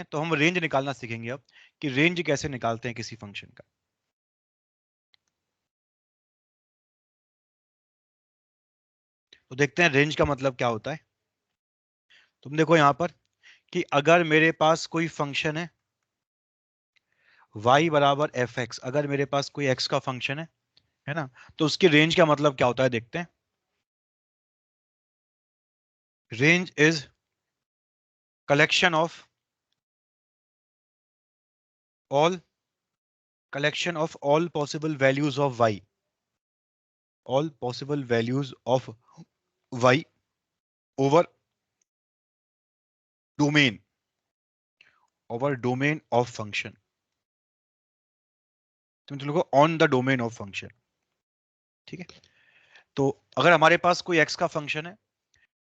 तो हम रेंज निकालना सीखेंगे अब कि रेंज कैसे निकालते हैं किसी फंक्शन का। तो देखते हैं रेंज का मतलब क्या होता है। तुम देखो यहां पर कि अगर मेरे पास कोई फंक्शन है y बराबर एफ एक्स, अगर मेरे पास कोई x का फंक्शन है ना, तो उसकी रेंज का मतलब क्या होता है देखते हैं। Range is collection of all collection of all possible values of y, all possible values of y over domain, over domain of function। तुम लिखो on the domain of function, ठीक है। तो अगर हमारे पास कोई x का फंक्शन है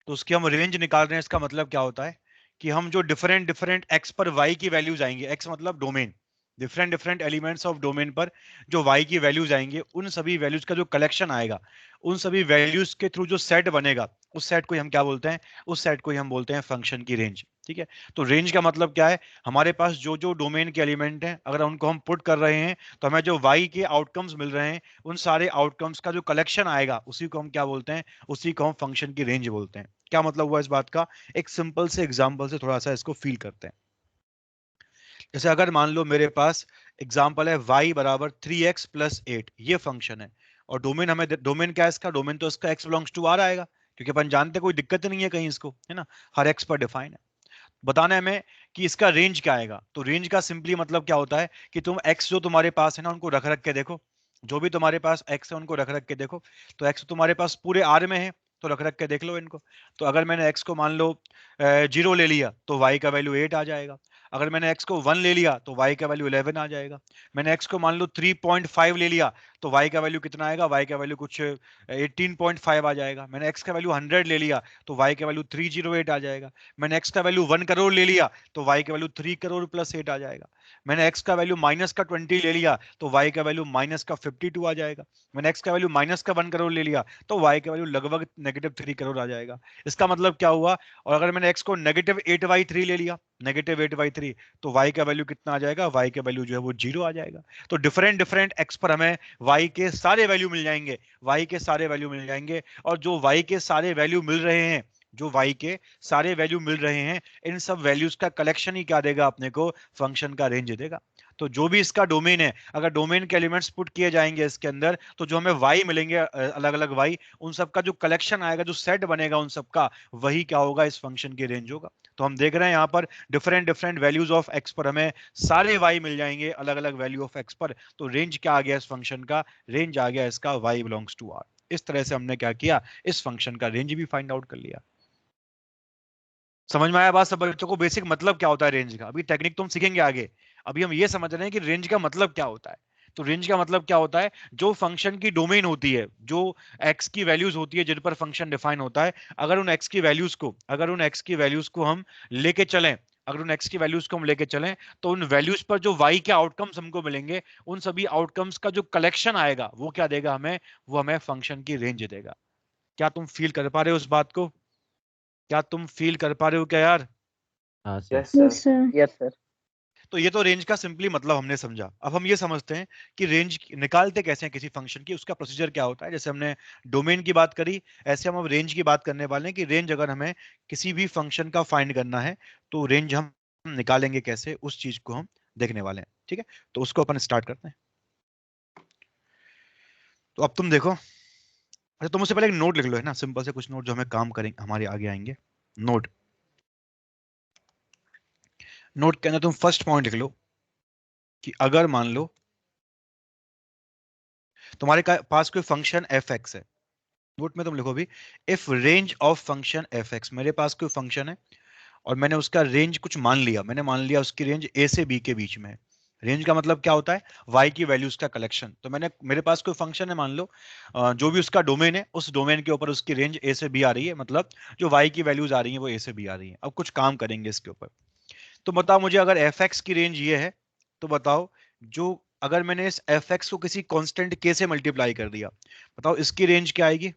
तो उसकी हम रेंज निकाल रहे हैं, इसका मतलब क्या होता है कि हम जो डिफरेंट डिफरेंट x पर y की वैल्यूज आएंगे, x मतलब domain, different different elements of domain पर जो y की वैल्यूज आएंगे, उन सभी वैल्यूज का जो कलेक्शन आएगा, उन सभी वैल्यूज के थ्रू जो सेट बनेगा, उस सेट को हम क्या बोलते हैं, उस सेट को हम बोलते हैं फंक्शन की रेंज, ठीक है। तो रेंज का मतलब क्या है, हमारे पास जो जो डोमेन के एलिमेंट हैं अगर उनको हम पुट कर रहे हैं तो हमें जो y के आउटकम्स मिल रहे हैं, उन सारे आउटकम्स का जो कलेक्शन आएगा उसी को हम क्या बोलते हैं, उसी को हम फंक्शन की रेंज बोलते हैं। क्या मतलब हुआ इस बात का, एक सिंपल से एग्जांपल से थोड़ा सा इसको फील करते हैं। जैसे अगर मान लो मेरे पास एग्जांपल है y बराबर 3x प्लस 8, ये फंक्शन है और डोमेन हमें, डोमेन क्या है इसका, डोमेन तो इसका x बिलोंग्स टू r आएगा, क्योंकि अपन जानते हैं कोई दिक्कत नहीं है कहीं इसको, है ना, हर x पर डिफाइन है। बताना है हमें कि इसका रेंज क्या आएगा। तो रेंज का सिंपली मतलब क्या होता है कि तुम x जो तुम्हारे पास है ना उनको रख रख के देखो, जो भी तुम्हारे पास x है उनको रख रख के देखो। तो x तुम्हारे पास पूरे r में है तो रख रख के देख लो इनको। तो अगर मैंने x को मान लो 0 ले लिया तो y का वैल्यू 8 आ जाएगा। अगर मैंने x को 1 ले लिया तो y का वैल्यू 11 आ जाएगा। मैंने x को मान लो 3.5 ले लिया तो y का वैल्यू कितना आएगा, y का वैल्यू कुछ 18.5 आ जाएगा। मैंने x का वैल्यू 100 ले लिया तो y का वैल्यू 308 आ जाएगा। मैंने x का वैल्यू 1 करोड़ ले लिया तो y का वैल्यू 3 करोड़ प्लस 8 आ जाएगा। मैंने x का वैल्यू माइनस का 20 ले लिया तो y का वैल्यू माइनस का 52 आ जाएगा। मैंने x का वैल्यू माइनस का 1 करोड़ ले लिया तो y का वैल्यू लगभग नेगेटिव 3 करोड़ आ जाएगा। इसका मतलब क्या हुआ, और अगर मैंने x को नेगेटिव 8/3 ले लिया, नेगेटिव 8/3, तो y का वैल्यू कितना आ जाएगा, y का वैल्यू जो है वो 0 आ जाएगा। तो डिफरेंट डिफरेंट x पर हमें y के सारे वैल्यू मिल जाएंगे, y के सारे वैल्यू मिल जाएंगे। और जो y के सारे वैल्यू मिल रहे हैं, जो y के सारे वैल्यू मिल रहे हैं, इन सब वैल्यूज का कलेक्शन ही क्या देगा अपने को, फंक्शन का रेंज देगा। तो जो भी इसका डोमेन है, अगर डोमेन के एलिमेंट्स पुट किए जाएंगे इसके अंदर, तो जो हमें y मिलेंगे अलग अलग y, उन सब का जो कलेक्शन आएगा, जो सेट बनेगा उन सब का, वही क्या होगा, इस फंक्शन की रेंज होगा। तो हम देख रहे हैं यहाँ पर different different values of x पर हमें सारे y मिल जाएंगे अलग अलग वैल्यू ऑफ x पर। तो रेंज क्या आ गया इस फंक्शन का, रेंज आ गया इसका y बिलोंग्स टू r। इस तरह से हमने क्या किया, इस फंक्शन का रेंज भी फाइंड आउट कर लिया। समझ में आया बात सब बच्चों को, बेसिक मतलब क्या होता है रेंज का, अभी टेक्निक तो हम सीखेंगे आगे। अभी हम ये समझ रहे हैं कि रेंज का मतलब क्या होता है। तो रेंज का मतलब क्या होता है, जो फंक्शन की डोमेन होती है, जो x की वैल्यूज होती है जिन पर फंक्शन डिफाइन होता है, अगर उन x की वैल्यूज को, अगर उन x की वैल्यूज को हम लेके चलें, अगर उन x की वैल्यूज को हम लेके चलें, तो उन वैल्यूज पर जो y के आउटकम्स हमको मिलेंगे, उन सभी आउटकम्स का जो कलेक्शन आएगा वो क्या देगा हमें, वो हमें फंक्शन की रेंज देगा। क्या तुम फील कर पा रहे हो उस बात को, क्या तुम फील कर पा रहे हो क्या यार। हाँ sir. Yes sir, yes sir. तो ये तो रेंज का सिंपली मतलब हमने समझा। अब हम ये समझते हैं कि रेंज निकालते कैसे हैं किसी फंक्शन की, उसका प्रोसीजर क्या होता है। जैसे हमने डोमेन की बात करी, ऐसे हम अब रेंज की बात करने वाले हैं कि रेंज अगर हमें किसी भी फंक्शन का फाइंड करना है तो रेंज हम निकालेंगे कैसे, उस चीज को हम देखने वाले हैं, ठीक है। तो उसको अपन स्टार्ट करते हैं। तो अब तुम देखो, अच्छा तुम उससे पहले एक नोट लिख लो, है ना, सिंपल से कुछ नोट जो हमें काम करेंगे, हमारे आगे आएंगे। नोट, नोट के अंदर तुम फर्स्ट पॉइंट लिख लो कि अगर मान लो तुम्हारे पास कोई फंक्शन एफ एक्स है, नोट में तुम लिखो भी, if range of function F x, मेरे पास कोई फंक्शन है और मैंने उसका रेंज कुछ मान लिया, मैंने मान लिया उसकी रेंज ए से बी के बीच में है। रेंज का मतलब क्या होता है, y की वैल्यूज का कलेक्शन। तो मैंने, मेरे पास कोई फंक्शन है मान लो, जो भी उसका डोमेन है, उस डोमेन के ऊपर उसकी रेंज ए से बी आ रही है, मतलब जो y की वैल्यूज आ रही है वो ए से बी आ रही है। अब कुछ काम करेंगे इसके ऊपर। तो बताओ मुझे, अगर एफ एक्स की रेंज ये है, तो बताओ जो, अगर मैंने इस एफ एक्स को किसी कांस्टेंट के से मल्टीप्लाई कर दिया, बताओ इसकी रेंज क्या आएगी,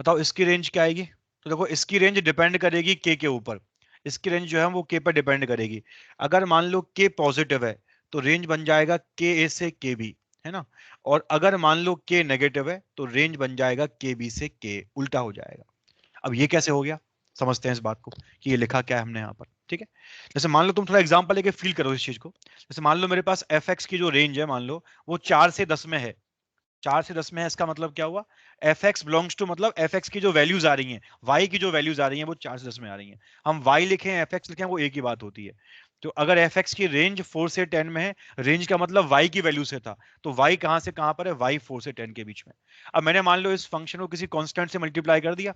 बताओ इसकी रेंज क्या आएगी। तो देखो इसकी रेंज डिपेंड करेगी के ऊपर, इसकी रेंज जो है वो के पर डिपेंड करेगी। अगर मान लो के पॉजिटिव है तो रेंज बन जाएगा के ए से के बी, है ना। और अगर मान लो के नेगेटिव है तो रेंज बन जाएगा के बी से के, उल्टा हो जाएगा। अब ये कैसे हो गया, समझते हैं इस बात को कि ये लिखा क्या है हमने यहाँ पर, ठीक है। जैसे मान लो तुम थोड़ा एग्जांपल लेके फील करो इस चीज को। जैसे मान लो मेरे पास एफ एक्स की जो रेंज है, मान लो वो 4 से 10 में है। 4 से 10 में है, इसका मतलब क्या हुआ, एफ एक्स बिलोंग्स टू, मतलब एफ एक्स की जो वैल्यूज आ रही हैं, वाई की जो वैल्यूज आ रही हैं वो 4 से 10 में आ रही हैं। हम वाई लिखें एफ एक्स लिखें वो एक ही बात होती है। तो अगर एफ एक्स की रेंज 4 से 10 में है, रेंज का मतलब वाई की वैल्यू से था, तो वाई कहां से कहां पर है, वाई 4 से 10 के बीच में। अब मैंने मान लो इस फंक्शन को किसी कांस्टेंट से मल्टीप्लाई कर दिया,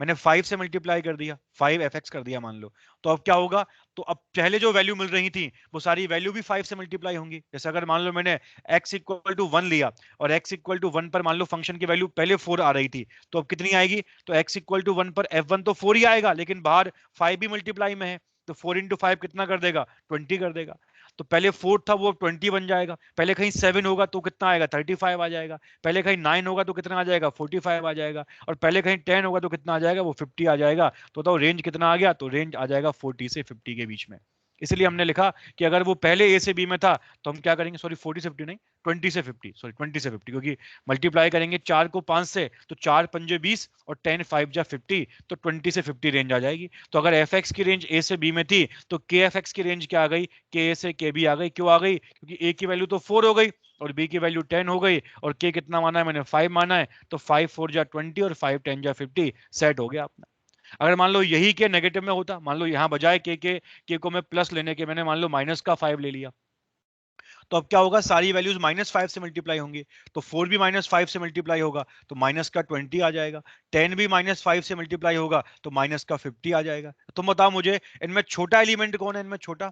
मैंने 5 से मल्टीप्लाई कर दिया, 5 एफ एक्स कर दिया मान लो। तो अब क्या होगा, तो अब पहले जो वैल्यू मिल रही थी वो सारी वैल्यू भी 5 से मल्टीप्लाई होंगी। जैसे अगर मान लो मैंने x इक्वल टू 1 लिया और x इक्वल टू 1 पर मान लो फंक्शन की वैल्यू पहले 4 आ रही थी, तो अब कितनी आएगी, तो x इक्वल टू 1 पर f1 तो 4 ही आएगा, लेकिन बाहर 5 भी मल्टीप्लाई में है, तो 4 इंटू 5 कितना कर देगा, 20 कर देगा। तो पहले 4 था वो 20 बन जाएगा, पहले कहीं 7 होगा तो कितना आएगा, 35 आ जाएगा, पहले कहीं 9 होगा तो कितना आ जाएगा, 45 आ जाएगा, और पहले कहीं 10 होगा तो कितना आ जाएगा, वो 50 आ जाएगा। तो बताओ रेंज कितना आ गया, तो रेंज आ जाएगा 40 से 50 के बीच में। इसलिए हमने लिखा कि अगर वो पहले ए से बी में था तो हम क्या करेंगे, सॉरी 40 से 50 नहीं, 20 से 50, सॉरी 20 से 50, क्योंकि मल्टीप्लाई करेंगे 4 को 5 से तो 4 पंजे 20 और 10 5 जा 50, तो 20 से 50 रेंज आ जाएगी। तो अगर एफ एक्स की रेंज ए से बी में थी तो के एफ एक्स की रेंज क्या आ गई, के ए से के बी आ गई। क्यों आ गई, क्योंकि ए की वैल्यू तो 4 हो गई और बी की वैल्यू 10 हो गई, और के कितना माना है मैंने, 5 माना है, तो 5 4 जा 20 और 5 10 जा 50, सेट हो गया अपना। अगर मान लो यही के नेगेटिव में होता, मान लो यहाँ बजाय के को मैं प्लस लेने के मैंने मान लो माइनस का 5 ले लिया, तो अब क्या होगा, सारी वैल्यूज -5 से मल्टीप्लाई होंगी, तो 4 भी -5 से मल्टीप्लाई होगा तो माइनस का 20 आ जाएगा, 10 भी -5 से मल्टीप्लाई होगा तो माइनस का 50 आ जाएगा। तुम बताओ मुझे इनमें छोटा एलिमेंट कौन है, इनमें छोटा,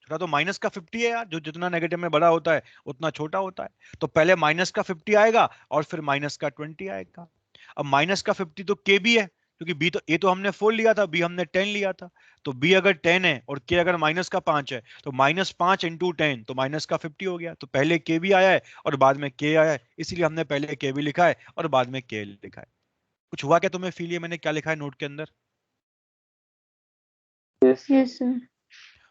छोटा तो माइनस का 50 है यार, जो जितना नेगेटिव में बड़ा होता है उतना छोटा होता है। तो पहले माइनस का 50 आएगा और फिर माइनस का 20 आएगा। अब माइनस का 50 तो के भी है, क्योंकि बी तो, ए तो हमने 4 लिया था, बी हमने 10 लिया था। तो बी अगर 10 है और के अगर माइनस का 5 है, तो -5 इंटू 10 तो माइनस का 50 हो गया। तो पहले के भी आया है और बाद में के आया है, इसीलिए हमने पहले के भी लिखा है और बाद में के लिखा है। कुछ हुआ क्या तुम्हें फील, ये मैंने क्या लिखा है नोट के अंदर? Yes sir.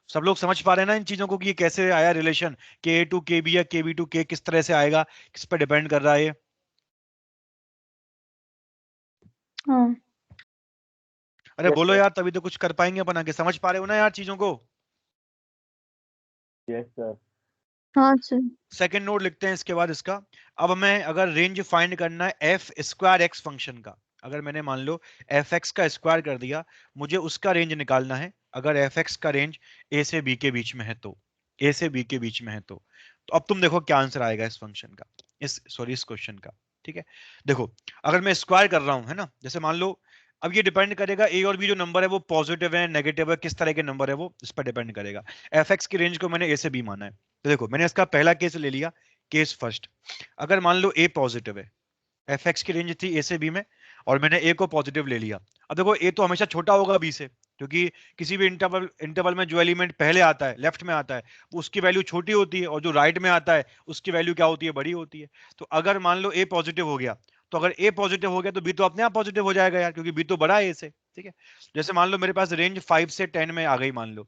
सब लोग समझ पा रहे हैं ना इन चीजों को कि ये कैसे आया रिलेशन, के टू के बी या के बी टू के किस तरह से आएगा, किस पर डिपेंड कर रहा है ये? हाँ अरे बोलो यार, तभी तो कुछ कर पाएंगे अपन आगे। समझ पा रहे हो ना यार चीजों को? Yes sir. हाँ सर। सेकेंड नोट लिखते हैं इसके बाद इसका। अब हमें अगर रेंज फाइंड करना है एफ स्क्वायर एक्स फंक्शन का, अगर मैंने मान लो एफ एक्स का स्क्वायर कर दिया, मुझे उसका रेंज निकालना है। अगर एफ एक्स का रेंज ए से बी के बीच में है तो, ए से बी के बीच में है तो अब तुम देखो क्या आंसर आएगा इस फंक्शन का, इस क्वेश्चन का। ठीक है, देखो अगर मैं स्क्वायर कर रहा हूं, है ना, जैसे मान लो, अब ये डिपेंड करेगा ए और बी जो नंबर है वो पॉजिटिव है नेगेटिव है, किस तरह के नंबर है वो इस पर डिपेंड करेगा। एफ एक्स की रेंज को मैंने ए से बी माना है, तो देखो मैंने इसका पहला केस ले लिया, केस फर्स्ट। अगर मान लो ए पॉजिटिव है, एफ एक्स की रेंज थी ए से बी में और मैंने ए को पॉजिटिव ले लिया। अब देखो ए तो हमेशा छोटा होगा बी से, क्योंकि किसी भी इंटरवल में जो एलिमेंट पहले आता है, लेफ्ट में आता है, उसकी वैल्यू छोटी होती है, और जो राइट में आता है उसकी वैल्यू क्या होती है, बड़ी होती है। तो अगर मान लो ए पॉजिटिव हो गया, तो अगर ए पॉजिटिव हो गया तो बी तो अपने आप पॉजिटिव हो जाएगा यार, क्योंकि बी तो बड़ा है ए से। ठीक है, जैसे मान लो मेरे पास रेंज 5 से 10 में आ गई, मान लो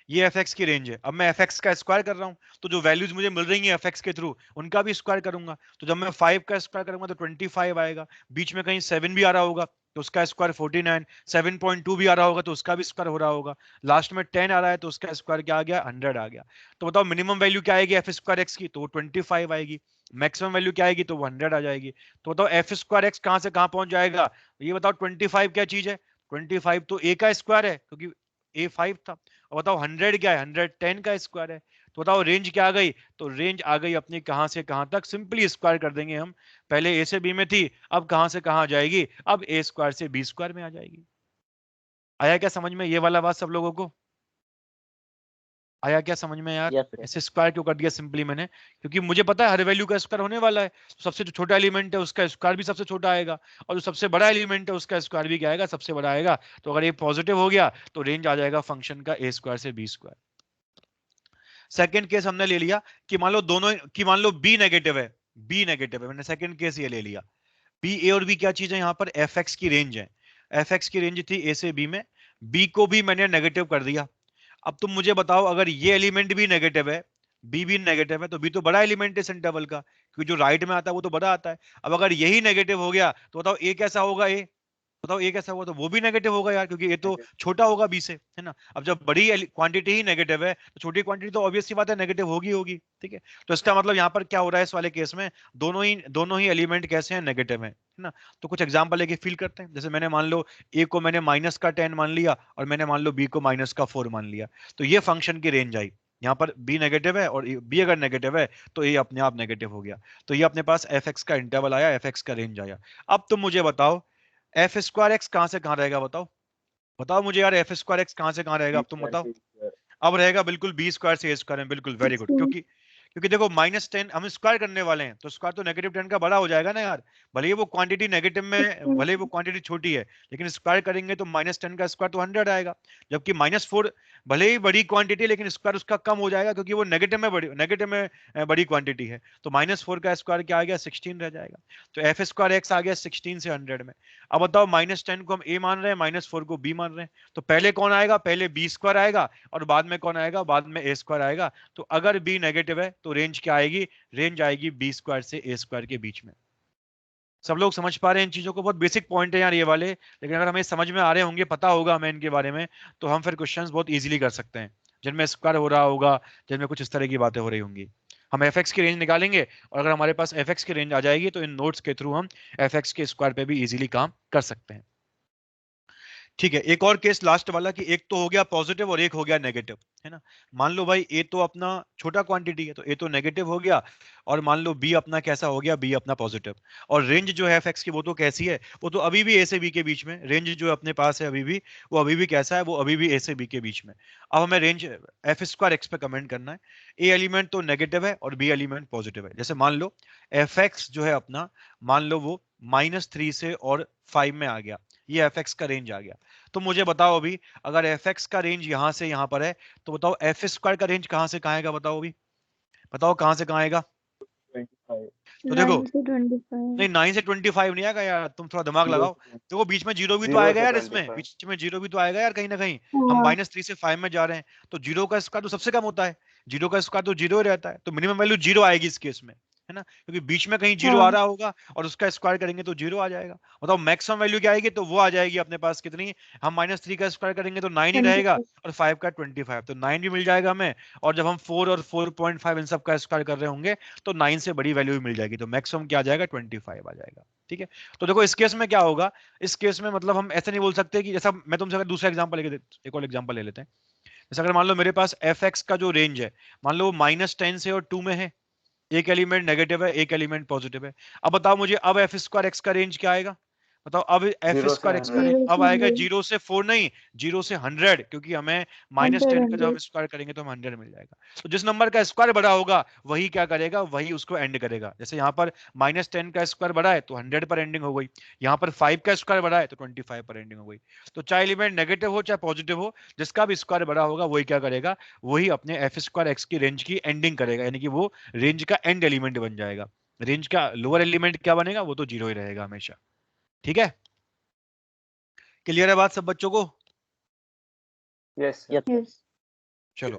ये एफ एक्स की रेंज है। अब मैं एफ एक्स का स्क्वायर कर रहा हूँ, तो जो वैल्यूज मुझे मिल रही है एफ एक्स के थ्रू उनका भी स्क्वायर करूंगा। तो जब मैं 5 का स्क्वायर करूंगा तो 25 आएगा, बीच में कहीं 7 भी आ रहा होगा तो उसका स्क्वायर 49, 7.2 भी आ रहा होगा तो उसका भी स्क्वायर हो रहा होगा, लास्ट में 10 आ रहा है तो उसका स्क्वायर क्या आ गया, 100 आ गया। तो बताओ मिनिमम वैल्यू क्या आएगी एफ स्क्वायर एक्स की, तो वो 25 आएगी। मैक्सिमम वैल्यू क्या आएगी, तो वो 100 आ जाएगी। तो बताओ एफ स्क्वायर एक्स कहां से कहां पहुंच जाएगा, ये बताओ 25 क्या चीज है, 25 तो ए का स्क्वायर है, क्योंकि ए 5 था। और बताओ 100 क्या है, 110 का स्क्वायर है। तो बताओ रेंज क्या आ गई, तो रेंज आ गई अपनी कहां से कहां तक, सिंपली स्क्वायर कर देंगे हम। पहले ए से बी में थी, अब कहां से कहां जाएगी, अब ए स्क्वायर से बी स्क्वायर में आ जाएगी। आया क्या समझ में ये वाला बात सब लोगों को? आया क्या समझ में यार? Yes sir. ऐसे स्क्वायर क्यों कर दिया सिंपली मैंने, क्योंकि मुझे पता है हर वैल्यू का स्क्वायर होने वाला है। तो सबसे जो छोटा एलिमेंट है उसका स्क्वायर भी सबसे छोटा आएगा, और जो सबसे बड़ा एलिमेंट है उसका स्क्वायर भी क्या आएगा, सबसे बड़ा आएगा। तो अगर ये पॉजिटिव हो गया तो रेंज आ जाएगा फंक्शन का ए स्क्वायर से बी स्क्वायर। सेकंड केस हमने ले लिया कि मान लो दोनों, कि मान लो बी नेगेटिव है, बी नेगेटिव है, मैंने सेकंड केस ये ले लिया। बी ए और बी क्या चीज है यहाँ पर, एफ एक्स की रेंज है। एफ एक्स की रेंज थी ए से बी में, बी को भी मैंने नेगेटिव कर दिया। अब तुम मुझे बताओ, अगर ये एलिमेंट भी नेगेटिव है, बी भी नेगेटिव है, तो बी तो बड़ा एलिमेंट है इस इंटरवल का, क्योंकि जो राइट में आता है वो तो बड़ा आता है। अब अगर यही नेगेटिव हो गया तो बताओ ए कैसा होगा? ए बताओ ए कैसा हुआ? तो वो भी नेगेटिव होगा यार, क्योंकि ये तो छोटा होगा बी से, है ना। अब जब बड़ी क्वांटिटी ही नेगेटिव है तो छोटी क्वांटिटी तो ऑब्वियस सी बात है नेगेटिव होगी होगी, ठीक है। तो इसका मतलब यहाँ पर क्या हो रहा है इस वाले केस में, दोनों ही एलिमेंट कैसे हैं? नेगेटिव है ना। तो कुछ एग्जांपल लेके फील करते हैं। जैसे मैंने मान लो ए को मैंने -10 मान लिया, और मैंने मान लो बी को -4 मान लिया, तो ये फंक्शन की रेंज आई। यहाँ पर बी नेगेटिव है और बी अगर नेगेटिव है तो ये अपने आप नेगेटिव हो गया। तो ये अपने पास एफ एक्स का इंटरवल आया, एफ एक्स का रेंज आया। अब तुम मुझे बताओ एफ स्क्वायर एक्स कहां से कहां रहेगा? बताओ बताओ मुझे यार, एफ स्क्वायर एक्स कहां से कहां रहेगा? अब तुम बताओ। अब रहेगा बिल्कुल बी स्क्वायर से ए स्क्वायर में, बिल्कुल वेरी गुड। क्योंकि क्योंकि देखो -10 हम स्क्वायर करने वाले हैं, तो स्क्वायर तो -10 का बड़ा हो जाएगा ना यार। भले ही वो क्वांटिटी नेगेटिव में, भले ही वो क्वांटिटी छोटी है, लेकिन स्क्वायर करेंगे तो -10 का स्क्वायर तो 100 आएगा। जबकि -4 भले ही बड़ी क्वांटिटी, लेकिन स्क्वायर उसका कम हो जाएगा, क्योंकि वो नेगेटिव में बड़ी क्वांटिटी है। तो -4 का स्क्वायर क्या आ गया? 16 रह जाएगा। तो एफ स्क्वायर एक्स आ गया 16 से 100 में। अब बताओ -10 को हम ए मान रहे हैं, -4 को बी मान रहे हैं, तो पहले कौन आएगा? पहले बी स्क्वायर आएगा, और बाद में कौन आएगा? बाद में ए स्क्वायर आएगा। तो अगर बी नेगेटिव है तो रेंज क्या आएगी? रेंज आएगी बी स्क्वायर से ए स्क्वायर के बीच में। सब लोग समझ पा रहे हैं इन चीजों को? बहुत बेसिक पॉइंट है यार ये वाले, लेकिन अगर हमें समझ में आ रहे होंगे, पता होगा हमें इनके बारे में, तो हम फिर क्वेश्चंस बहुत इजीली कर सकते हैं, जिनमें स्क्वायर हो रहा होगा, जिनमें कुछ इस तरह की बातें हो रही होंगी। हम एफ एक्स की रेंज निकालेंगे, और अगर हमारे पास एफ एक्स की रेंज आ जाएगी तो इन नोट्स के थ्रू हम एफ एक्स के स्क्वायर पे भी इजीली काम कर सकते हैं। ठीक है, एक और केस लास्ट वाला, कि एक तो हो गया पॉजिटिव और एक हो गया नेगेटिव, है ना। मान लो भाई ए तो अपना छोटा क्वांटिटी है, तो ए तो नेगेटिव हो गया, और मान लो बी अपना कैसा हो गया? बी अपना पॉजिटिव। और रेंज जो है एफ एक्स की वो तो कैसी है? वो तो अभी भी ए से बी के बीच में रेंज जो अपने पास है, अभी भी वो अभी भी कैसा है? वो अभी भी ए से बी के बीच में। अब हमें रेंज एफ स्क्वायर एक्स पे कमेंट करना है। ए एलिमेंट तो नेगेटिव है और बी एलिमेंट पॉजिटिव है। जैसे मान लो एफ एक्स जो है अपना, मान लो वो -3 से और 5 में आ गया, ये एफ एक्स का रेंज आ गया। तो मुझे बताओ अभी, अगर एफ एक्स का रेंज यहां से यहां पर है, तो बताओ एफ स्क्वायर का रेंज कहां से कहां आएगा? बताओ अभी, बताओ कहां से कहां आएगा? 25 तो देखो, 9 से 25। नहीं 9 से 25 नहीं आएगा यार, तुम थोड़ा दिमाग 0 लगाओ। देखो बीच में जीरो भी तो 0 आएगा से यार, इसमें 25 बीच में जीरो भी तो आएगा यार कहीं ना कहीं। हम हाँ -3 से 5 में जा रहे हैं, तो जीरो का स्क्वायर तो सबसे कम होता है, जीरो का स्क्वायर तो जीरो ही रहता है, तो मिनिमम वैल्यू जीरो आएगी इस केस में, है ना। क्योंकि बीच में कहीं जीरो आ हाँ रहा होगा, और उसका स्क्वायर करेंगे तो जीरो आ जाएगा। बताओ मैक्सिमम वैल्यू क्या आएगी? तो वो आ जाएगी अपने पास कितनी? हम -3 का स्क्वायर करेंगे तो 9 ही रहेगा, 25। और 5 का 25, तो 9 भी मिल जाएगा हमें। और जब हम 4 और 4.5 इन सब का स्क्वायर कर रहे होंगे, तो 9 से बड़ी वैल्यू भी मिल जाएगी, तो मैक्सिमम क्या आ जाएगा? 25 आ जाएगा। ठीक है, तो देखो इस केस में क्या होगा, इस केस में मतलब हम ऐसे नहीं बोल सकते कि, जैसा मैं तुमसे अगर दूसरा एग्जांपल एक और एग्जांपल ले लेते हैं। जैसे अगर मान लो मेरे पास एफ एक्स का जो रेंज है, मान लो -10 से और 2 में है, एक एलिमेंट नेगेटिव है, एक एलिमेंट पॉजिटिव है। अब बताओ मुझे, अब एफ स्क्वायर एक्स का रेंज क्या आएगा? बताओ अब एफ 0 से स्क्वायर एक्स का 100 रेंज 0 अब से आएगा 100। 0 से 4 नहीं, 0 से 100, क्योंकि हमें 100 -10 का जब 100। हम स्क्वायर करेंगे तो हम 100 मिल जाएगा। तो जिस नंबर का स्क्वायर बड़ा होगा वही क्या करेगा? वही उसको एंड करेगा। जैसे यहाँ पर -10 का स्क्वायर बड़ा है तो 100 पर एंडिंग हो गई, यहाँ पर 5 का स्क्वायर बड़ा है तो 25 पर एंडिंग हो गई। तो चाहे एलिमेंट नेगेटिव हो चाहे पॉजिटिव हो, जिसका भी स्क्वायर बड़ा होगा वही क्या करेगा? वही अपने एफ स्क्वायर एक्स की रेंज की एंडिंग करेगा, यानी कि वो रेंज का एंड एलिमेंट बन जाएगा। रेंज का लोअर एलिमेंट क्या बनेगा? वो तो जीरो ही रहेगा हमेशा। ठीक है, क्लियर है बात सब बच्चों को? Yes yes. चलो,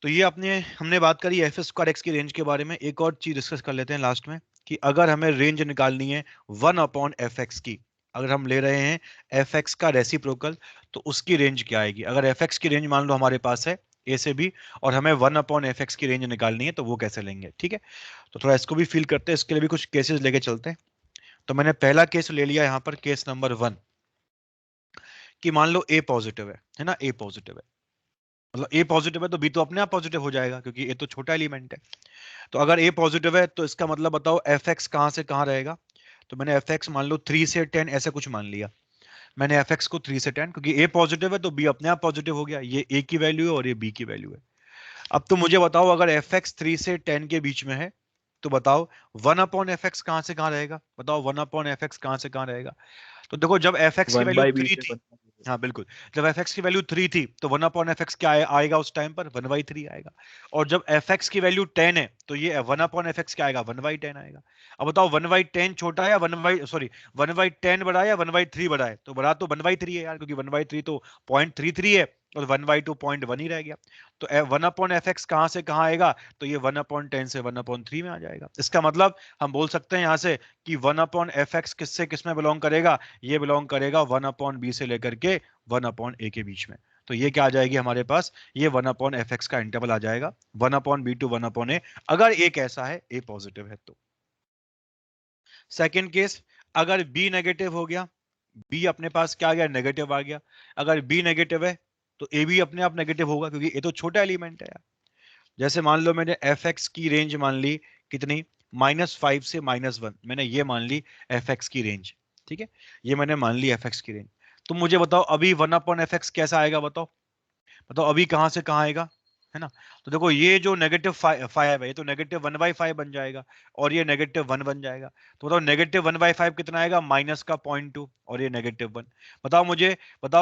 तो ये हमने बात करी एफ स्क्वायर एक्स की रेंज के बारे में। एक और चीज डिस्कस कर लेते हैं लास्ट में, कि अगर हमें रेंज निकालनी है 1/f(x) की, अगर हम ले रहे हैं एफ एक्स का रेसिप्रोकल, तो उसकी रेंज क्या आएगी? अगर एफ एक्स की रेंज मान लो हमारे पास है ए से बी, और हमें 1/f(x) की रेंज निकालनी है, तो वो कैसे लेंगे? ठीक है, तो थोड़ा इसको भी फील करते हैं, इसके लिए भी कुछ केसेस लेके चलते हैं। तो मैंने पहला केस ले लिया यहाँ पर, केस नंबर 1, कि मान लो ए पॉजिटिव है ना, ए पॉजिटिव है, मतलब ए पॉजिटिव है तो बी तो अपने आप पॉजिटिव हो जाएगा, क्योंकि ए तो छोटा एलिमेंट है। तो अगर ए पॉजिटिव है तो इसका मतलब बताओ एफ एक्स कहां से कहां रहेगा? तो मैंने एफ एक्स मान लो 3 से 10 ऐसा कुछ मान लिया। मैंने एफ एक्स को 3 से 10, क्योंकि ए पॉजिटिव है तो बी अपने आप पॉजिटिव हो गया, ये ए की वैल्यू है और ये बी की वैल्यू है। अब तो मुझे बताओ, अगर एफ एक्स 3 से 10 के बीच में है, तो बताओ 1/f(x) कहां से कहां रहेगा? बताओ 1/f(x) कहां से कहां रहेगा? तो देखो, जब एफ एक्स की 1 वैल्यू by b 3 से थी, 1 हाँ बिल्कुल, जब fx की वैल्यू 3 थी तो 1/fx क्या आएगा उस टाइम पर 1/3 आएगा, और जब fx की वैल्यू 10 है तो ये 1/fx क्या आएगा 1/10 आएगा। अब बताओ 1/10 छोटा है या 1/10 बड़ा है या 1/3 बड़ा है, तो बड़ा तो 1/3 है यार, क्योंकि 1/3 तो 0.33 है और 1/2 0.1 ही रह गया। तो 1/fx कहां से कहां आएगा, तो ये 1/10 से 1/3 में आ जाएगा। इसका मतलब हम बोल सकते हैं यहां से कि 1/fx किससे किस में बिलोंग करेगा, ये बिलोंग करेगा 1/b से लेकर के 1/a के बीच में। तो ये क्या आ जाएगी हमारे पास, ये 1/fx का इंटरवल आ जाएगा 1/b टू 1/a, अगर a कैसा है, a पॉजिटिव है तो। सेकंड केस, अगर b नेगेटिव हो गया, b अपने पास क्या आ गया, नेगेटिव आ गया। अगर b नेगेटिव है तो a भी अपने आप नेगेटिव होगा, क्योंकि a तो छोटा एलिमेंट है यार। जैसे मान लो मैंने fx की रेंज मान ली कितनी, -5 से -1, मैंने ये मान ली fx की रेंज, ठीक है, ये मैंने मान ली fx की रेंज। तुम मुझे बताओ अभी 1/fx कैसा आएगा, बताओ बताओ अभी कहां से कहां आएगा, है ना। तो देखो ये जो -5 है, ये तो -1/5 बन जाएगा, और ये -1 बन जाएगा। तो बताओ -1/5 कितना आएगा, -0.2, और ये -1। बताओ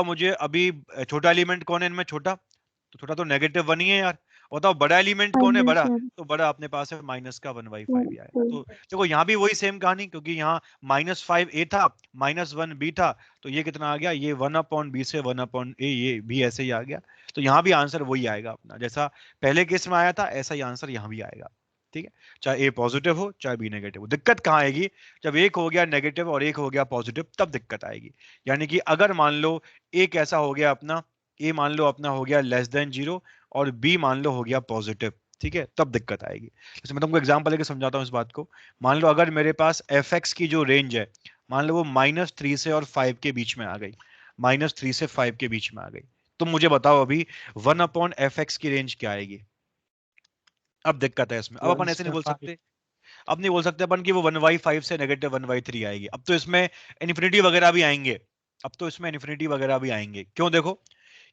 मुझे अभी छोटा एलिमेंट कौन है इनमें, छोटा तो छोटा तो -1 ही है यार। बताओ बड़ा एलिमेंट कौन है, फाइव बड़ा, सर। तो बड़ा अपने पास है -1/5 ही आएगा। तो देखो यहाँ भी वही सेम कहानी, क्योंकि यहाँ -5a था, -1b था, तो ये कितना आ गया, ये 1/b से 1/a, ये भी ऐसे ही आ गया। तो यहाँ भी आंसर वही आएगा अपना, जैसा पहले केस में आया था ऐसा ही आंसर यहाँ भी आएगा। ठीक है, चाहे a पॉजिटिव हो चाहे b नेगेटिव हो। दिक्कत कहाँ आएगी, जब एक हो गया नेगेटिव और एक हो गया पॉजिटिव, तब दिक्कत आएगी। यानी कि अगर मान लो a कैसा हो गया अपना, a मान लो अपना हो गया <0 और b मान लो हो गया पॉजिटिव, ठीक है, तब दिक्कत आएगी। जैसे मैं तुमको एग्जांपल लेके समझाता हूँ इस बात को। मान लो अगर मेरे पास fx की जो रेंज है, मान लो वो -3 से और 5 के बीच में आ गई, -3 से 5 के बीच में आ गई, तुम मुझे बताओ अभी 1/fx की रेंज क्या आएगी। अब दिक्कत है इसमें, अब अपन 1 ऐसे नहीं से बोल 5। सकते, अब नहीं बोल सकते अपन कि वो 1/5 से -1/3 आएगी। अब तो इसमें इन्फिनिटी वगैरह भी आएंगे, अब तो इसमें इन्फिनिटी वगैरह भी आएंगे। क्यों, देखो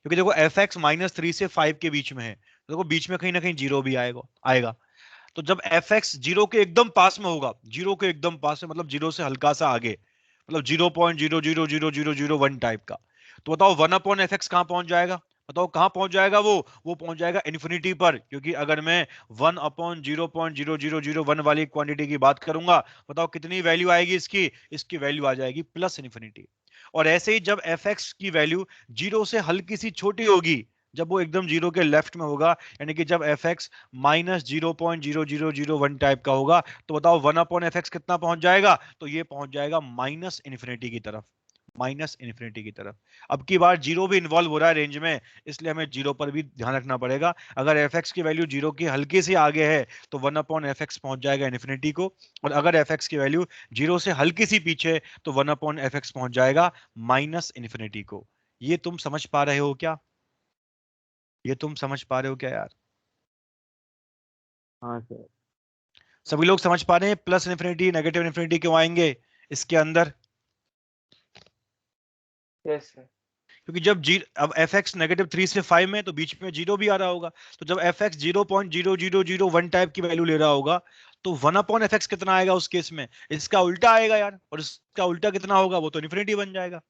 क्योंकि देखो fx -3 से 5 के बीच में है, तो देखो बीच में कहीं ना कहीं जीरो भी आएगा आएगा। तो जब fx जीरो के एकदम पास में होगा, जीरो के एकदम पास में मतलब जीरो से हल्का सा आगे, मतलब 0.0000001 टाइप का, तो बताओ 1/fx कहां पहुंच जाएगा, बताओ कहां पहुंच जाएगा वो पहुंच जाएगा इन्फिनिटी पर। क्योंकि अगर मैं 1/0.0001 वाली क्वांटिटी की बात करूंगा, बताओ कितनी वैल्यू आएगी इसकी, इसकी वैल्यू आ जाएगी प्लस इन्फिनिटी। और ऐसे ही जब fx की वैल्यू जीरो से हल्की सी छोटी होगी, जब वो एकदम जीरो के लेफ्ट में होगा, यानी कि जब fx -0.0001 टाइप का होगा, तो बताओ 1/fx कितना पहुंच जाएगा, तो ये पहुंच जाएगा माइनस इन्फिनिटी की तरफ, माइनस इन्फिनिटी की तरफ। अब की बार जीरो भी इन्वॉल्व हो रहा है रेंज में, इसलिए हमें जीरो पर भी ध्यान रखना पड़ेगा। अगर fx की वैल्यू जीरो की हल्की से आगे है तो 1/fx पहुंच जाएगा इन्फिनिटी को, और अगर fx की वैल्यू जीरो से हल्की सी पीछे तो 1/fx पहुंच जाएगा माइनस इन्फिनिटी को। ये तुम समझ पा रहे हो क्या, ये तुम समझ पा रहे हो क्या यार। हाँ सर। सभी लोग समझ पा रहे हैं प्लस इन्फिनिटी नेगेटिव इन्फिनिटी क्यों आएंगे इसके अंदर, यस सर। क्योंकि जब जी अब fx -3 से 5 में, तो बीच में जीरो भी आ रहा होगा। तो जब fx 0.0001 टाइप की वैल्यू ले रहा होगा, तो 1/fx कितना आएगा उस केस में, इसका उल्टा आएगा यार, और इसका उल्टा कितना होगा, वो तो इन्फिनिटी बन जाएगा।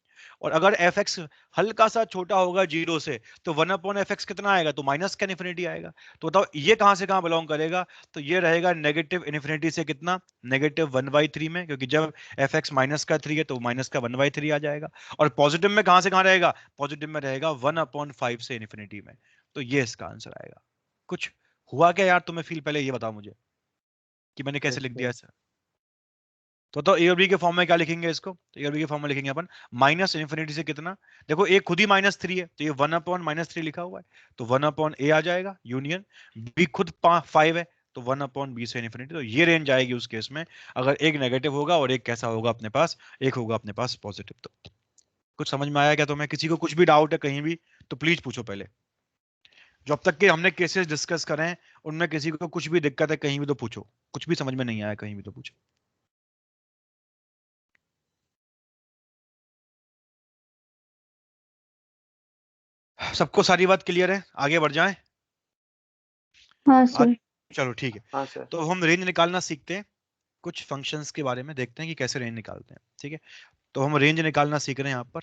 और अगर fx हल्का सा छोटा होगा जीरो से, तो 1/fx कितना आएगा, तो माइनस का इन्फिनिटी आएगा। तो बताओ ये कहां से कहां बिलोंग करेगा, तो ये रहेगा नेगेटिव इन्फिनिटी से कितना, -1/3 में, क्योंकि जब fx -3 है तो -1/3 आ जाएगा। और पॉजिटिव में कहां से कहां रहेगा, पॉजिटिव में रहेगा 1/5 से इन्फिनिटी में। तो ये इसका आंसर आएगा। कुछ हुआ क्या यार तुम्हें फील, पहले ये बताओ मुझे कि मैंने कैसे यस लिख सर। दिया ऐसा। तो ए और बी के फॉर्म में क्या लिखेंगे इसको, तो ए और बी के फॉर्म में लिखेंगे अपन माइनस इन्फिनिटी से कितना, देखो ए खुद ही -3 है, तो ये 1/-3 लिखा हुआ है, तो 1/a आ जाएगा यूनियन, बी खुद 5 है, तो 1/b से इन्फिनिटी। तो ये रेंज आएगी उस केस में, अगर एक नेगेटिव होगा और एक कैसा होगा अपने पास, एक होगा अपने पास पॉजिटिव। तो कुछ समझ में आया क्या तुम्हें, किसी को कुछ भी डाउट है कहीं भी तो प्लीज पूछो पहले। जो अब तक के हमने केसेस डिस्कस करे हैं उनमें किसी को कुछ भी दिक्कत है कहीं भी तो पूछो, कुछ भी समझ में नहीं आया कहीं भी तो पूछो। सबको सारी बात क्लियर है, आगे बढ़ जाएं। हाँ आज सर। चलो ठीक है, हाँ सर। तो हम रेंज निकालना सीखते हैं, कुछ फंक्शंस के बारे में देखते हैं कि कैसे रेंज निकालते हैं। ठीक है, तो हम रेंज निकालना सीख रहे हैं यहाँ पर।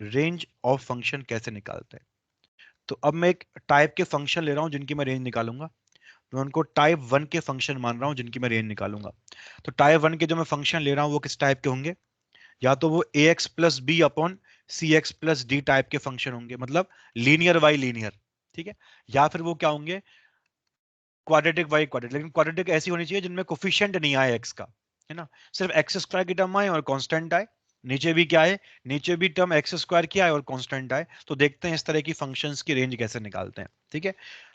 रेंज ऑफ फंक्शन कैसे निकालते हैं। तो अब मैं एक टाइप के फंक्शन ले रहा हूं जिनकी मैं रेंज निकालूंगा। मैं उनको टाइप 1 के फंक्शन मान रहा हूं जिनकी मैं रेंज निकालूंगा। तो टाइप 1 के जो मैं फंक्शन ले रहा हूं वो किस टाइप के होंगे, या तो वो ए एक्स प्लस बी अपॉन सी एक्स प्लस डी टाइप के फंक्शन होंगे, मतलब लीनियर बाई लीनियर, ठीक है। या फिर वो क्या होंगे, क्वाड्रेटिक बाई क्वाड्रेटिक, लेकिन क्वाड्रेटिक ऐसी होनी चाहिए जिनमें कोफिशिएंट नहीं आए एक्स का, है ना, सिर्फ एक्स स्क्वायर की टर्म आए और कांस्टेंट आए, नीचे भी क्या है, नीचे भी टर्म एक्स स्क्वायर की आए और कांस्टेंट आए। तो देखते हैं इस तरह की फंक्शंस की रेंज कैसे निकालते हैं, ठीक है।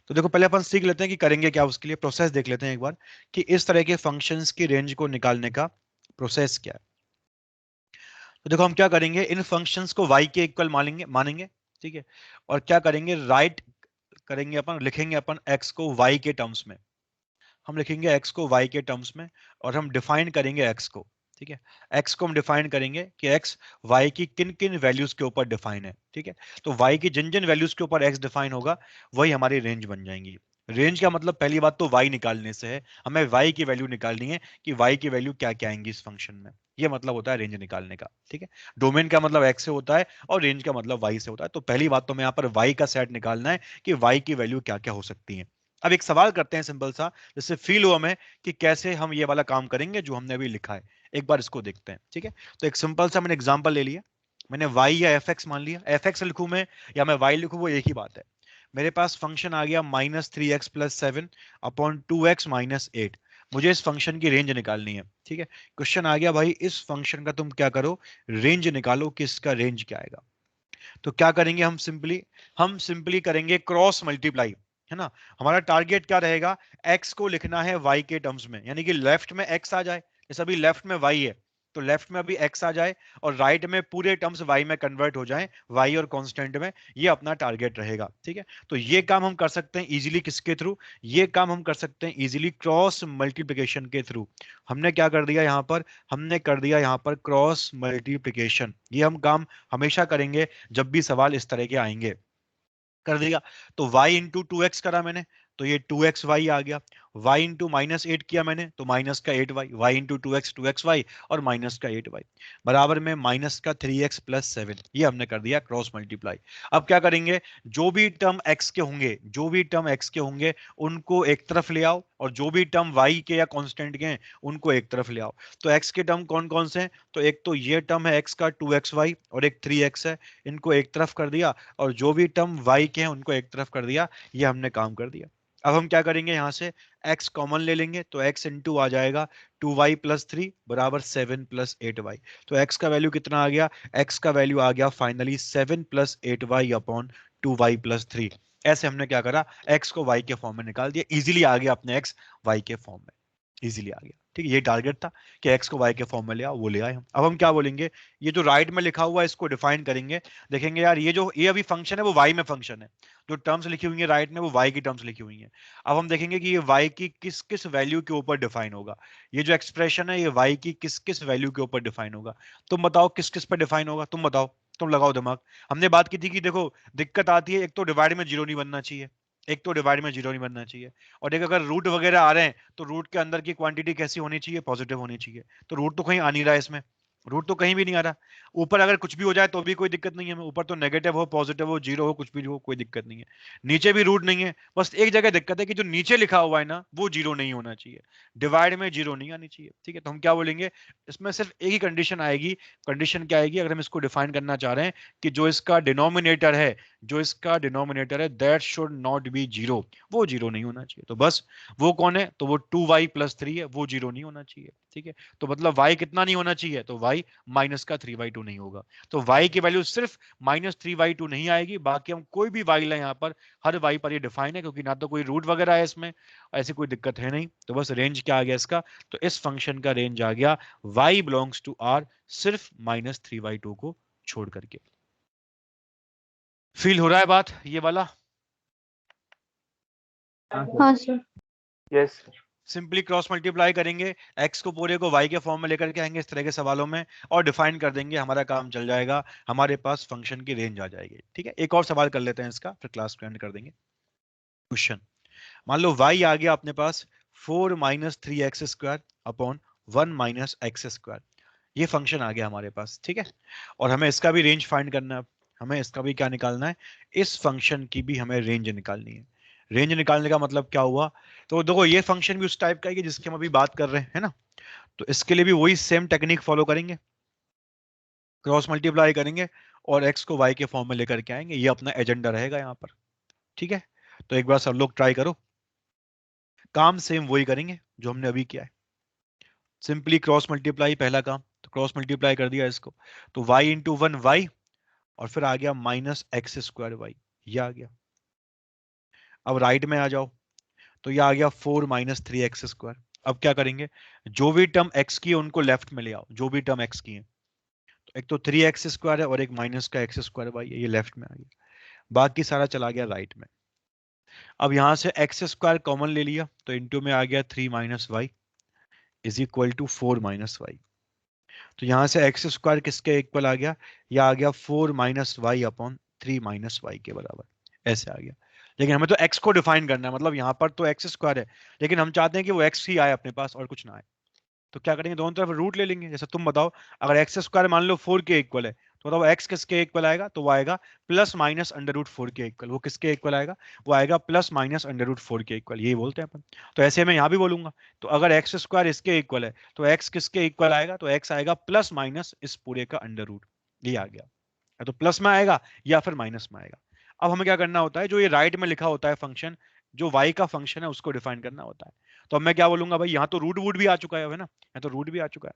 तो देखो पहले अपन सीख लेते हैं कि करेंगे क्या, उसके लिए प्रोसेस देख लेते हैं एक बार कि इस तरह के फंक्शंस की रेंज को निकालने का प्रोसेस क्या है। तो देखो हम क्या करेंगे, इन फंक्शंस को y के इक्वल मानेंगे मानेंगे, ठीक है। और क्या करेंगे, राइट करेंगे अपन, लिखेंगे अपन x को y के टर्म्स में, हम लिखेंगे x को y के टर्म्स में, और हम डिफाइन करेंगे x को, ठीक है। x को हम डिफाइन करेंगे कि x y की किन किन वैल्यूज के ऊपर डिफाइन है, ठीक है। तो y की जिन जिन वैल्यूज के ऊपर x डिफाइन होगा वही हमारी रेंज बन जाएंगी। रेंज का मतलब पहली बात तो y निकालने से है, हमें y की वैल्यू निकालनी है कि y की वैल्यू क्या क्या आएंगी इस फंक्शन में, ये मतलब होता है रेंज निकालने का, ठीक है। डोमेन का मतलब x से होता है और रेंज का मतलब y से होता है। तो पहली बात तो हमें यहाँ पर y का सेट निकालना है कि y की वैल्यू क्या क्या हो सकती है। अब एक सवाल करते हैं सिंपल सा, जिससे फील हुआ हमें कि कैसे हम ये वाला काम करेंगे जो हमने अभी लिखा है, एक बार इसको देखते हैं, ठीक है। तो एक सिंपल सा मैंने एग्जांपल ले लिया, मैंने y या fx मान लिया, fx लिखूं मैं या मैं y लिखूं वो एक ही बात है। मेरे पास फंक्शन आ गया -3x + 7 अपॉन 2x - 8। मुझे इस फंक्शन की रेंज निकालनी है, ठीक है। क्वेश्चन आ गया भाई इस फंक्शन का तुम क्या करो, रेंज निकालो कि इसका रेंज क्या आएगा। तो क्या करेंगे, हम सिंपली करेंगे क्रॉस मल्टीप्लाई, है ना। हमारा टारगेट क्या रहेगा, x को लिखना है y के टर्म्स में, यानी कि लेफ्ट में x आ जाए, जैसे अभी लेफ्ट में y है तो लेफ्ट में अभी x आ जाए, और राइट में पूरे टर्म्स y में कन्वर्ट हो जाएं, y और कांस्टेंट में, ये अपना टारगेट रहेगा, ठीक है। तो ये काम हम कर सकते हैं इजीली किसके थ्रू, ये काम हम कर सकते हैं इजीली क्रॉस मल्टीप्लिकेशन के थ्रू। हमने क्या कर दिया यहाँ पर, हमने कर दिया यहाँ पर क्रॉस मल्टीप्लिकेशन। ये हम काम हमेशा करेंगे जब भी सवाल इस तरह के आएंगे। कर दिया, तो y इंटू 2x करा मैंने तो ये 2xy आ गया, y इंटू -8 किया मैंने तो माइनस का 8y, y इंटू 2xy और माइनस का 8y बराबर में माइनस का 3x + 7। ये हमने कर दिया क्रॉस मल्टीप्लाई। अब क्या करेंगे, जो भी टर्म x के होंगे, जो भी टर्म x के होंगे उनको एक तरफ ले आओ, और जो भी टर्म y के या कांस्टेंट के हैं उनको एक तरफ ले आओ। तो x के टर्म कौन कौन से हैं, तो एक तो ये टर्म है x का 2xy और एक 3x है, इनको एक तरफ कर दिया, और जो भी टर्म y के हैं उनको एक तरफ कर दिया, ये हमने काम कर दिया। अब हम क्या करेंगे, यहां से x कॉमन ले लेंगे तो x इंटू आ जाएगा 2y + 3 बराबर 7 + 8y। तो x का वैल्यू कितना आ गया, x का वैल्यू आ गया फाइनली 7 + 8y अपॉन 2y + 3। ऐसे हमने क्या करा, x को y के फॉर्म में निकाल दिया, इजीली आ गया अपने x y के फॉर्म में, इजीली आ गया, ठीक है। ये टारगेट था कि x को y के फॉर्म में ले आओ, वो ले आए हम। अब हम क्या बोलेंगे, ये जो राइट में लिखा हुआ है इसको डिफाइन करेंगे। देखेंगे यार ये अभी फंक्शन है वो y में फंक्शन है, जो टर्म्स लिखी हुई है राइट में वो y की टर्म्स लिखी हुई हैं। अब हम देखेंगे कि ये y की किस किस वैल्यू के ऊपर डिफाइन होगा, ये जो एक्सप्रेशन है ये y की किस किस वैल्यू के ऊपर डिफाइन होगा। तुम बताओ किस किस पर डिफाइन होगा, तुम बताओ, तुम लगाओ दिमाग। हमने बात की थी कि देखो दिक्कत आती है, एक तो डिवाइड में जीरो नहीं बनना चाहिए, एक तो डिवाइड में जीरो नहीं बनना चाहिए, और एक अगर रूट वगैरह आ रहे हैं तो रूट के अंदर की क्वांटिटी कैसी होनी चाहिए, पॉजिटिव होनी चाहिए। तो रूट तो कहीं आ नहीं रहा है इसमें, रूट तो कहीं भी नहीं आ रहा। ऊपर अगर कुछ भी हो जाए तो भी कोई दिक्कत नहीं है, ऊपर तो नेगेटिव हो पॉजिटिव हो जीरो हो कुछ भी हो कोई दिक्कत नहीं है। नीचे भी रूट नहीं है, बस एक जगह दिक्कत है कि जो नीचे लिखा हुआ है ना वो जीरो नहीं होना चाहिए, डिवाइड में जीरो नहीं आनी चाहिए, ठीक है। तो हम क्या बोलेंगे, इसमें सिर्फ एक ही कंडीशन आएगी, कंडीशन क्या आएगी, अगर हम इसको डिफाइन करना चाह रहे हैं कि जो इसका डिनोमिनेटर है, जो इसका डिनोमिनेटर है that should not be zero, वो जीरो नहीं होना चाहिए। तो बस वो कौन है, तो वो 2y + 3 है, वो जीरो नहीं होना चाहिए, ठीक है। तो मतलब y कितना नहीं होना चाहिए, तो y माइनस का 3/2 नहीं होगा। तो y की वैल्यू सिर्फ -3/2 नहीं आएगी, बाकी हम कोई भी y लें यहाँ पर, हर y पर ये डिफाइन है, क्योंकि ना तो कोई रूट वगैरह है इसमें, ऐसी कोई दिक्कत है नहीं। तो बस रेंज क्या आ गया इसका, तो इस फंक्शन का रेंज आ गया y बिलोंग्स टू r, सिर्फ -3/2 को छोड़ करके। फील हो रहा है बात ये वाला, हाँ sir. Yes, sir. Simply cross multiply करेंगे, x को पूरे को y के फॉर्म में लेकर के आएंगे इस तरह के सवालों में, और डिफाइन कर देंगे, हमारा काम चल जाएगा, हमारे पास फंक्शन की रेंज आ जाएगी, ठीक है। एक और सवाल कर लेते हैं इसका, फिर क्लास को एंड कर देंगे। क्वेश्चन, मान लो y आ गया अपने पास 4 - 3x² अपॉन 1 - x², ये फंक्शन आ गया हमारे पास, ठीक है। और हमें इसका भी रेंज फाइंड करना है। हमें इसका भी क्या निकालना है, इस फंक्शन की भी हमें रेंज निकालनी है। रेंज निकालने का मतलब क्या हुआ, तो देखो ये फंक्शन भी उस टाइप का है कि जिसकी हम अभी बात कर रहे हैं, है ना। तो इसके लिए भी वही सेम टेक्निक फॉलो करेंगे, क्रॉस मल्टीप्लाई करेंगे और एक्स को वाई के फॉर्म में लेकर के आएंगे, ये अपना एजेंडा रहेगा यहाँ पर। ठीक है, तो एक बार सब लोग ट्राई करो, काम सेम वही करेंगे जो हमने अभी किया है। सिंपली क्रॉस मल्टीप्लाई पहला काम, तो क्रॉस मल्टीप्लाई कर दिया इसको, तो y इंटू 1 वाई और फिर आ गया माइनस एक्स स्क्वायर वाई, ये आ गया। अब राइट में आ जाओ, तो ये आ गया 4 माइनस 3x स्क्वायर। अब क्या करेंगे, जो भी टर्म x की है उनको लेफ्ट में ले आओ, जो भी टर्म x की है। तो एक तो 3x स्क्वायर है और एक माइनस का x स्क्वायर वाई है, ये लेफ्ट में आ गया, बाकी सारा चला गया राइट में। अब यहां से एक्स स्क्वायर कॉमन ले लिया, तो इंटू में आ गया 3 minus y is equal to 4 minus y. तो यहां से एक्स स्क्वायर किसके इक्वल आ गया, यह आ गया 4 minus y upon 3 minus y के बराबर, ऐसे आ गया। लेकिन हमें तो x को डिफाइन करना है, मतलब यहाँ पर तो एक्स स्क्वायर है, लेकिन हम चाहते हैं कि वो x ही आए अपने पास और कुछ ना आए। तो क्या करेंगे, दोनों तरफ रूट ले लेंगे। जैसे तुम बताओ, अगर एक्स स्क्वायर मान लो 4 के इक्वल है, तो बताओ x किसके इक्वल आएगा, तो वो आएगा प्लस माइनस अंडर रूट 4 के इक्वल। वो किसके इक्वल आएगा, वो आएगा प्लस माइनस अंडर रूट 4 के इक्वल, यही बोलते हैं अपन। तो ऐसे मैं यहाँ भी बोलूंगा, तो अगर एक्स स्क्वायर इसके इक्वल है तो x किसके इक्वल आएगा, तो x आएगा प्लस माइनस इस पूरे का अंडर रूट, ये आ गया। या तो प्लस में आएगा या फिर माइनस में आएगा। अब हमें क्या करना होता है, जो ये राइट में लिखा होता है फंक्शन, जो y का फंक्शन है उसको डिफाइन करना होता है। तो अब मैं क्या बोलूंगा, भाई यहाँ तो रूट वूट भी आ चुका है ना, यहाँ तो रूट भी आ चुका है।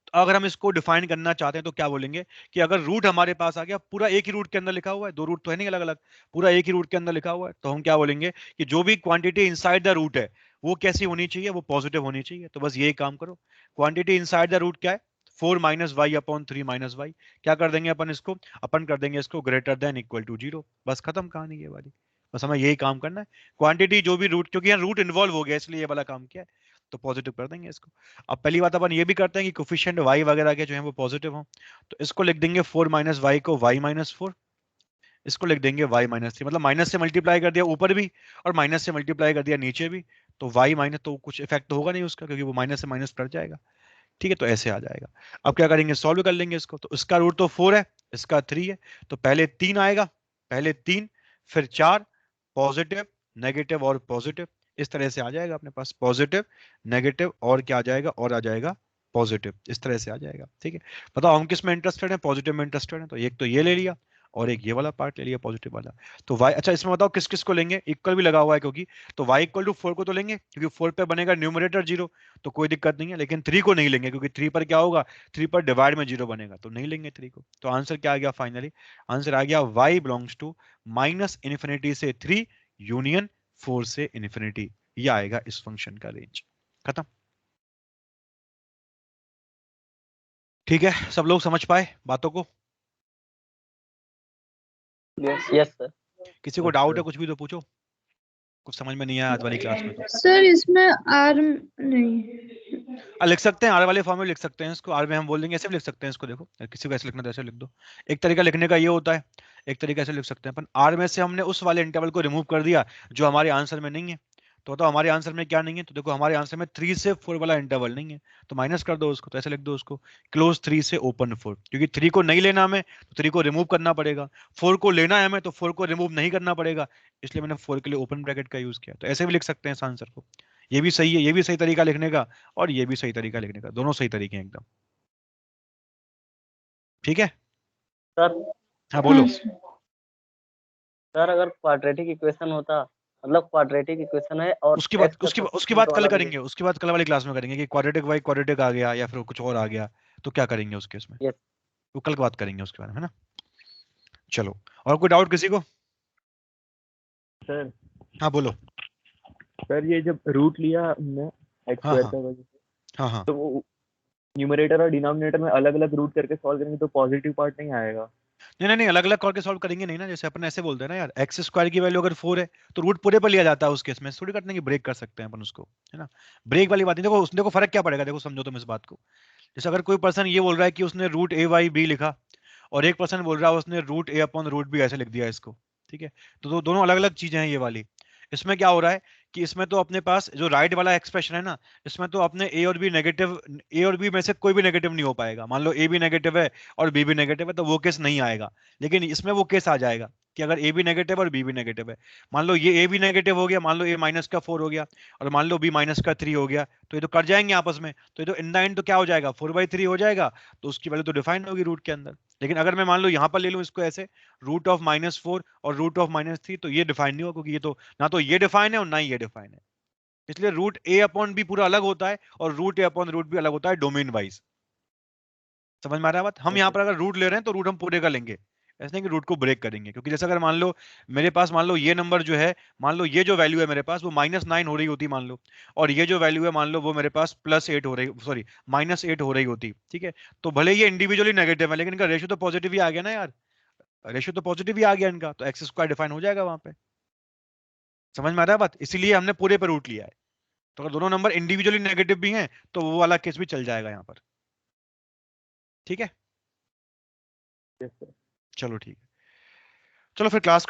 तो अगर हम इसको डिफाइन करना चाहते हैं तो क्या बोलेंगे कि अगर रूट हमारे पास आ गया, पूरा एक ही रूट के अंदर लिखा हुआ है, दो रूट तो है नहीं अलग अलग, पूरा एक ही रूट के अंदर लिखा हुआ है, तो हम क्या बोलेंगे कि जो भी क्वांटिटी इनसाइड द रूट है वो कैसी होनी चाहिए, वो पॉजिटिव होनी चाहिए। तो बस यही काम करो, क्वांटिटी इनसाइड द रूट क्या है, 4 minus y upon 3 minus y. क्या कर देंगे अपन इसको, अपन कर देंगे इसको ग्रेटर देन इक्वल टू 0, बस खत्म कहानी ये वाली। बस हमें यही काम करना है, क्वांटिटी जो भी रूट, क्योंकि यहाँ रूट इन्वॉल्व हो गया इसलिए ये वाला काम किया है, तो पॉजिटिव कर देंगे इसको। अब पहली बात अपन ये भी करते हैं कि कोफिशिएंट y वगैरह के जो है वो पॉजिटिव हो, तो इसको लिख देंगे 4 माइनस वाई को y माइनस 4, इसको लिख देंगे y माइनस 3, मतलब माइनस से मल्टीप्लाई कर दिया ऊपर भी और माइनस से मल्टीप्लाई कर दिया नीचे भी, तो y माइनस, तो कुछ इफेक्ट तो होगा नहीं उसका क्योंकि वो माइनस से माइनस कट जाएगा। ठीक है, तो ऐसे आ जाएगा। अब क्या करेंगे, सॉल्व कर लेंगे इसको, तो इसका रूट तो 4 है, इसका 3 है, तो पहले 3 आएगा, पहले 3 फिर 4, पॉजिटिव नेगेटिव और पॉजिटिव, इस तरह से आ जाएगा अपने पास, पॉजिटिव नेगेटिव और क्या आ जाएगा, और आ जाएगा पॉजिटिव, इस तरह से आ जाएगा। ठीक है, बताओ हम किस में इंटरेस्टेड है, पॉजिटिव में इंटरेस्टेड है, तो एक तो ये ले लिया और एक ये वाला पार्ट ले लिया पॉजिटिव वाला। तो y, अच्छा इसमें बताओ किस किस को लेंगे, इक्वल भी लगा हुआ है क्योंकि, तो y इक्वल टू 4 को तो लेंगे क्योंकि 4 पे बनेगा न्यूमरेटर 0, तो कोई दिक्कत नहीं है। लेकिन 3 को नहीं लेंगे क्योंकि 3 पर क्या होगा, 3 पर डिवाइड में 0 बनेगा, तो नहीं लेंगे 3 को। तो आंसर क्या आ गया फाइनली, आंसर आ गया y belongs to minus infinity से 3 यूनियन 4 से इन्फिनिटी, ये आएगा इस फंक्शन का रेंज। खत्म। ठीक है, सब लोग समझ पाए बातों को, यस सर। किसी को डाउट है कुछ भी तो पूछो, कुछ समझ में नहीं आया आज वाली क्लास में तो सर इसमें आर नहीं लिख सकते हैं, आर वाले फॉर्म में लिख सकते हैं इसको, आर में हम बोल देंगे ऐसे भी लिख सकते हैं इसको। देखो किसी को ऐसे लिखना तो ऐसे लिख दो, एक तरीका लिखने का ये होता है, एक तरीका ऐसे लिख सकते हैं अपन, आर में से हमने उस वाले इंटरवल को रिमूव कर दिया जो हमारे आंसर में नहीं है। तो बताओ हमारे आंसर में क्या नहीं है, तो देखो हमारे आंसर में 3 से 4 वाला इंटरवल नहीं है, तो माइनस कर दो उसको, तो ऐसे लिख दो उसको क्लोज 3 से ओपन 4, क्योंकि 3 को नहीं लेना हमें तो 3 को रिमूव करना पड़ेगा, 4 को लेना है हमें तो 4 को रिमूव नहीं करना पड़ेगा, इसलिए मैंने 4 के लिए ओपन ब्रैकेट का यूज किया। तो ऐसे भी लिख सकते हैं इस आंसर को, ये भी सही है, ये भी सही तरीका लिखने का और ये भी सही तरीका लिखने का, दोनों सही तरीके हैं एकदम। ठीक है सर हाँ बोलो। सर अगर क्वाड्रेटिक इक्वेशन होता, मतलब क्वाड्रेटिक इक्वेशन है और उसकी बात x का उसकी बात कोएफिशिएंट कल वाला करेंगे, उसकी बात कल वाली क्लास में करेंगे कि क्वाड्रेटिक वाई क्वाड्रेटिक आ गया या फिर कुछ और आ गया तो क्या करेंगे उस केस में, यस वो कल बात करेंगे उसके बारे में, है ना। चलो, और कोई डाउट किसी को। सर हाँ बोलो। सर ये जब रूट लिया हमने एक्स हाँ स्क्वायर हाँ का वजह से, हाँ हाँ तो वो न्यूमरेटर और डिनोमिनेटर में अलग अलग रूट करके सॉल्व करेंगे तो पॉजिटिव पार्ट नहीं आएगा। नहीं नहीं अलग अलग करके सॉल्व करेंगे नहीं ना, जैसे अपन ऐसे बोलते हैं ना यार, एक्स स्क्वायर की वैल्यू अगर 4 है तो रूट पूरे पर लिया जाता है, उस केस में थोड़ी करने की ब्रेक कर सकते हैं अपन उसको, है ना। ब्रेक वाली बात नहीं, देखो उसने, देखो फर्क क्या पड़ेगा, देखो समझो तुम इस बात को। जैसे अगर कोई पर्सन ये बोल रहा है कि उसने रूट ए वाई बी लिखा और एक पर्सन बोल रहा है उसने रूट ए अपॉन रूट बी ऐसे लिख दिया इसको, ठीक है, तो दोनों अलग अलग चीजें हैं ये वाली। इसमें क्या हो रहा है कि इसमें तो अपने पास जो राइट वाला एक्सप्रेशन है ना, इसमें तो अपने ए और बी नेगेटिव, ए और बी में से कोई भी नेगेटिव नहीं हो पाएगा। मान लो ए भी नेगेटिव है और बी भी नेगेटिव है, तो वो केस नहीं आएगा। लेकिन इसमें वो केस आ जाएगा कि अगर ए भी नेगेटिव और बी भी नेगेटिव है, मान लो ये ए भी नेगेटिव हो गया, मान लो ए -4 हो गया और मान लो बी -3 हो गया, तो ये तो कट जाएंगे आपस में, तो ये तो इन द एंड तो क्या हो जाएगा, 4/3 हो जाएगा, तो उसकी वैल्यू तो डिफाइन होगी रूट के अंदर। लेकिन अगर मैं मान लो यहाँ पर ले लूँ इसको ऐसे, √(-4) और √(-3), तो ये डिफाइन नहीं होगा, क्योंकि ये तो ना तो ये डिफाइन है और ना ही ये डिफाइन है। इसलिए √a/b पूरा अलग होता है और √a/√b अलग होता है डोमेन वाइज। समझ में आ रहा है बात? हम यहाँ Okay. पर अगर रूट ले रहे हैं तो रूट हम पूरे का लेंगे, ऐसे नहीं कि रूट को ब्रेक करेंगे। क्योंकि जैसे अगर मान लो मेरे पास, मान लो ये नंबर जो है, मान लो ये जो वैल्यू है मेरे पास वो -9 हो रही होती मान लो, और ये जो वैल्यू है मान लो वो मेरे पास +8 हो रही, सॉरी -8 हो रही होती, ठीक है। तो भले ये इंडिविजुअली नेगेटिव है, लेकिन इनका रेशियो तो पॉजिटिव ही आ गया ना यार, रेशियो तो पॉजिटिव ही आ गया इनका, तो x² डिफाइन हो जाएगा वहां पे। समझ में आ रहा है बात? इसीलिए हमने पूरे पे रूट लिया है। तो अगर दोनों नंबर इंडिविजुअली नेगेटिव भी हैं तो वो वाला केस भी चल जाएगा यहाँ पर। ठीक है, Yes, sir. चलो ठीक है, चलो फिर क्लास